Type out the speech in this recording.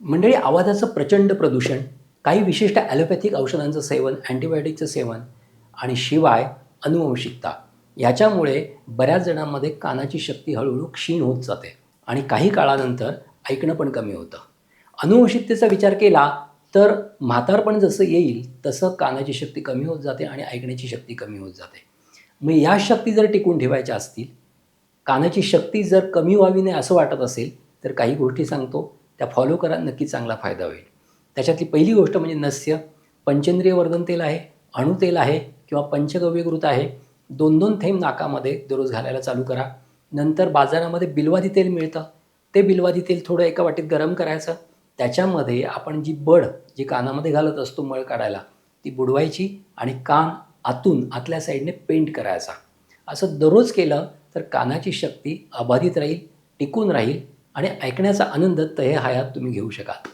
मंडळी, आवाजाचं प्रचंड प्रदूषण, काही विशिष्ट ॲलोपॅथिक औषधांचं सेवन, अँटिबायोटिकचं सेवन आणि शिवाय अनुवंशिकता याच्यामुळे बऱ्याच जणांमध्ये कानाची शक्ती हळूहळू क्षीण होत जाते आणि काही काळानंतर ऐकणं पण कमी होतं. अनुवंशिकतेचा विचार केला तर म्हातारपण जसं येईल तसं कानाची शक्ती कमी होत जाते आणि ऐकण्याची शक्ती कमी होत जाते. मग या शक्ती जर टिकून ठेवायच्या असतील, कानाची शक्ती जर कमी व्हावी नाही असं वाटत असेल, तर काही गोष्टी सांगतो, त्या फॉलो करा, नक्की चांगला फायदा होईल. त्याच्यातली पहिली गोष्ट म्हणजे नस्य, पंचेंद्रिय वर्धन तेल आहे, अणुतेल आहे किंवा पंचगव्यघृत आहे. 2-2 थेंब नाकामध्ये दररोज घालायला चालू करा. नंतर बाजारामध्ये बिल्वादी तेल मिळतं. ते बिल्वादी तेल थोडं एका वाटीत गरम करायचं. त्याच्यामध्ये आपण जी बड जी कानामध्ये घालत असतो मळ काढायला, ती बुडवायची आणि कान आतून आतल्या साईडने पेंट करायचा. असं दररोज केलं तर कानाची शक्ती अबाधित राहील, टिकून राहील आणि ऐकण्याचा आनंद तहे हयात तुम्ही घेऊ शकाल.